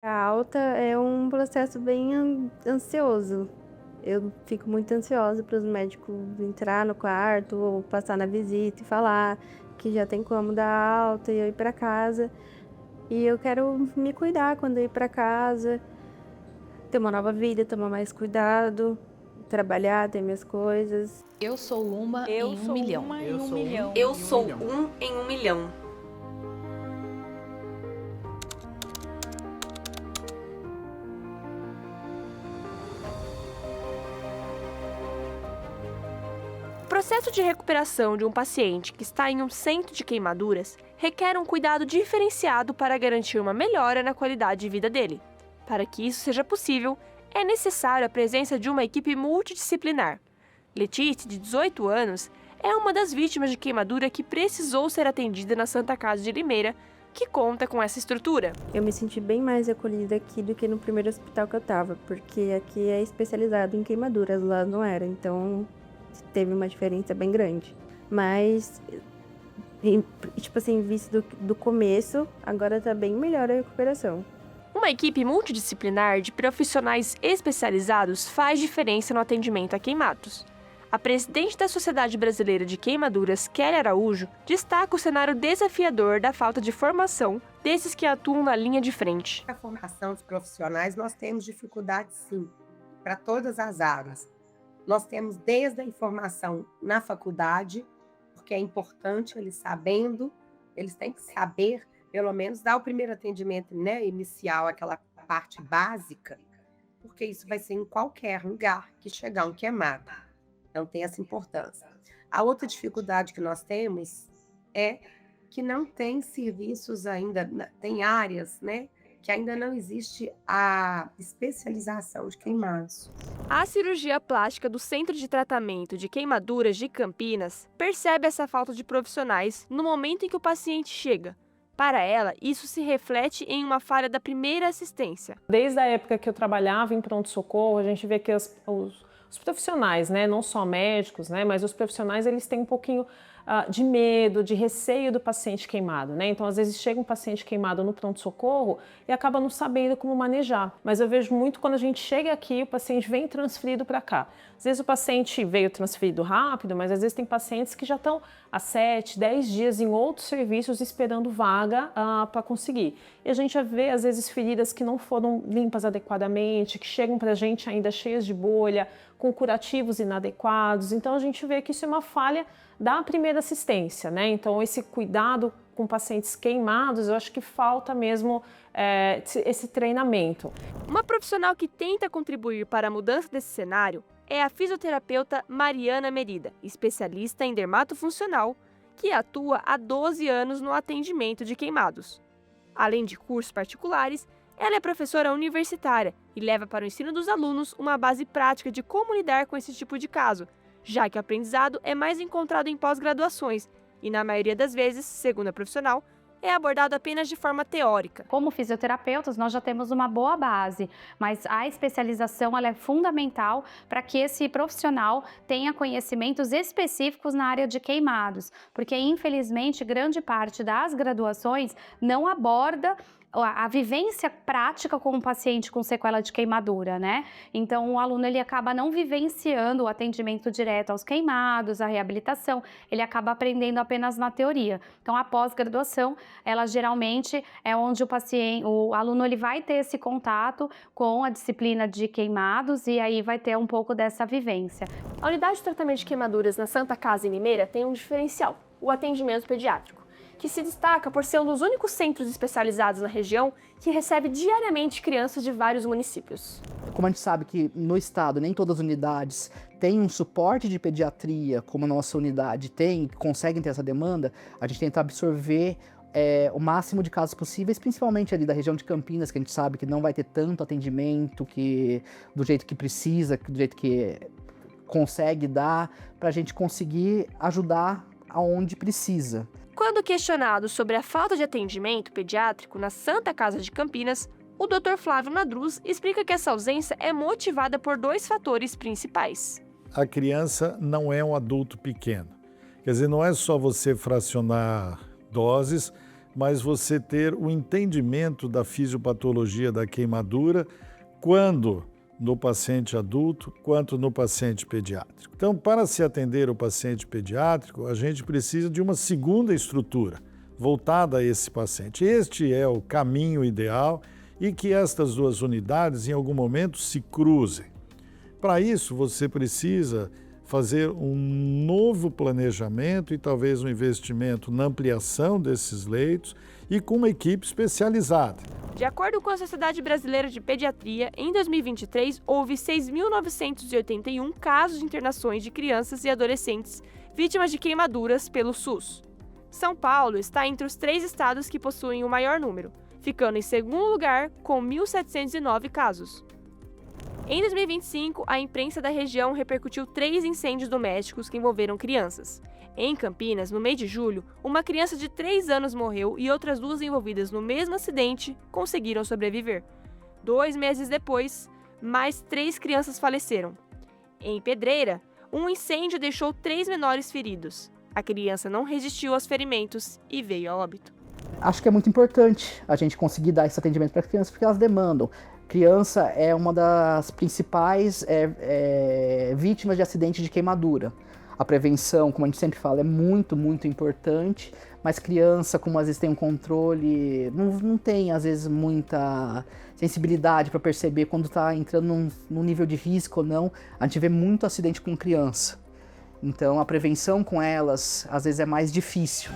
A alta é um processo bem ansioso. Eu fico muito ansiosa para os médicos entrar no quarto ou passar na visita e falar que já tem como dar alta e eu ir para casa. E eu quero me cuidar quando eu ir para casa, ter uma nova vida, tomar mais cuidado, trabalhar, ter minhas coisas. Eu sou uma Eu em um sou milhão. uma em um milhão. Eu sou um em 1 milhão. O processo de recuperação de um paciente que está em um centro de queimaduras requer um cuidado diferenciado para garantir uma melhora na qualidade de vida dele. Para que isso seja possível, é necessário a presença de uma equipe multidisciplinar. Letícia, de 18 anos, é uma das vítimas de queimadura que precisou ser atendida na Santa Casa de Limeira, que conta com essa estrutura. Eu me senti bem mais acolhida aqui do que no primeiro hospital que eu estava, porque aqui é especializado em queimaduras, lá não era, então teve uma diferença bem grande. Mas, tipo assim, visto do começo, agora tá bem melhor a recuperação. Uma equipe multidisciplinar de profissionais especializados faz diferença no atendimento a queimados. A presidente da Sociedade Brasileira de Queimaduras, Kelly Araújo, destaca o cenário desafiador da falta de formação desses que atuam na linha de frente. A formação dos profissionais, nós temos dificuldade sim, para todas as áreas. Nós temos desde a informação na faculdade, porque é importante eles sabendo, eles têm que saber, pelo menos, dar o primeiro atendimento, né, inicial, aquela parte básica, porque isso vai ser em qualquer lugar que chegar um queimado. Então, tem essa importância. A outra dificuldade que nós temos é que não tem serviços ainda, tem áreas, né, que ainda não existe a especialização de queimados. A cirurgia plástica do Centro de Tratamento de Queimaduras de Campinas percebe essa falta de profissionais no momento em que o paciente chega. Para ela, isso se reflete em uma falha da primeira assistência. Desde a época que eu trabalhava em pronto-socorro, a gente vê que os profissionais, né, não só médicos, né, mas os profissionais, eles têm um pouquinho de medo, de receio do paciente queimado, né? Então, às vezes chega um paciente queimado no pronto-socorro e acaba não sabendo como manejar. Mas eu vejo muito quando a gente chega aqui, o paciente vem transferido para cá. Às vezes o paciente veio transferido rápido, mas às vezes tem pacientes que já estão há 7, 10 dias em outros serviços esperando vaga para conseguir. E a gente já vê, às vezes, feridas que não foram limpas adequadamente, que chegam para a gente ainda cheias de bolha, com curativos inadequados. Então, a gente vê que isso é uma falha da primeira assistência, né? Então, esse cuidado com pacientes queimados, eu acho que falta mesmo esse treinamento. Uma profissional que tenta contribuir para a mudança desse cenário é a fisioterapeuta Mariana Merida, especialista em dermatofuncional, que atua há 12 anos no atendimento de queimados. Além de cursos particulares, ela é professora universitária e leva para o ensino dos alunos uma base prática de como lidar com esse tipo de caso, já que o aprendizado é mais encontrado em pós-graduações e, na maioria das vezes, segundo a profissional, é abordado apenas de forma teórica. Como fisioterapeutas, nós já temos uma boa base, mas a especialização ela é fundamental para que esse profissional tenha conhecimentos específicos na área de queimados, porque infelizmente grande parte das graduações não aborda a vivência prática com o paciente com sequela de queimadura, né? Então, o aluno ele acaba não vivenciando o atendimento direto aos queimados, a reabilitação, ele acaba aprendendo apenas na teoria. Então, a pós-graduação, ela geralmente é onde o aluno ele vai ter esse contato com a disciplina de queimados e aí vai ter um pouco dessa vivência. A unidade de tratamento de queimaduras na Santa Casa em Limeira tem um diferencial, o atendimento pediátrico, que se destaca por ser um dos únicos centros especializados na região que recebe diariamente crianças de vários municípios. Como a gente sabe que no estado nem todas as unidades têm um suporte de pediatria, como a nossa unidade tem, conseguem ter essa demanda, a gente tenta absorver o máximo de casos possíveis, principalmente ali da região de Campinas, que a gente sabe que não vai ter tanto atendimento do jeito que precisa, do jeito que consegue dar, para a gente conseguir ajudar aonde precisa. Quando questionado sobre a falta de atendimento pediátrico na Santa Casa de Campinas, o Dr. Flávio Nadruz explica que essa ausência é motivada por 2 fatores principais. A criança não é um adulto pequeno. Quer dizer, não é só você fracionar doses, mas você ter o entendimento da fisiopatologia da queimadura, quando no paciente adulto, quanto no paciente pediátrico. Então, para se atender o paciente pediátrico, a gente precisa de uma segunda estrutura voltada a esse paciente. Este é o caminho ideal e que estas duas unidades, em algum momento, se cruzem. Para isso, você precisa fazer um novo planejamento e talvez um investimento na ampliação desses leitos e com uma equipe especializada. De acordo com a Sociedade Brasileira de Pediatria, em 2023 houve 6.981 casos de internações de crianças e adolescentes vítimas de queimaduras pelo SUS. São Paulo está entre os 3 estados que possuem o maior número, ficando em segundo lugar com 1.709 casos. Em 2025, a imprensa da região repercutiu 3 incêndios domésticos que envolveram crianças. Em Campinas, no mês de julho, uma criança de 3 anos morreu e outras 2 envolvidas no mesmo acidente conseguiram sobreviver. 2 meses depois, mais 3 crianças faleceram. Em Pedreira, um incêndio deixou 3 menores feridos. A criança não resistiu aos ferimentos e veio a óbito. Acho que é muito importante a gente conseguir dar esse atendimento para as crianças, porque elas demandam. Criança é uma das principais vítimas de acidente de queimadura. A prevenção, como a gente sempre fala, é muito, muito importante, mas criança, como às vezes tem um controle, não tem às vezes muita sensibilidade para perceber quando está entrando num nível de risco ou não. A gente vê muito acidente com criança. Então a prevenção com elas às vezes é mais difícil.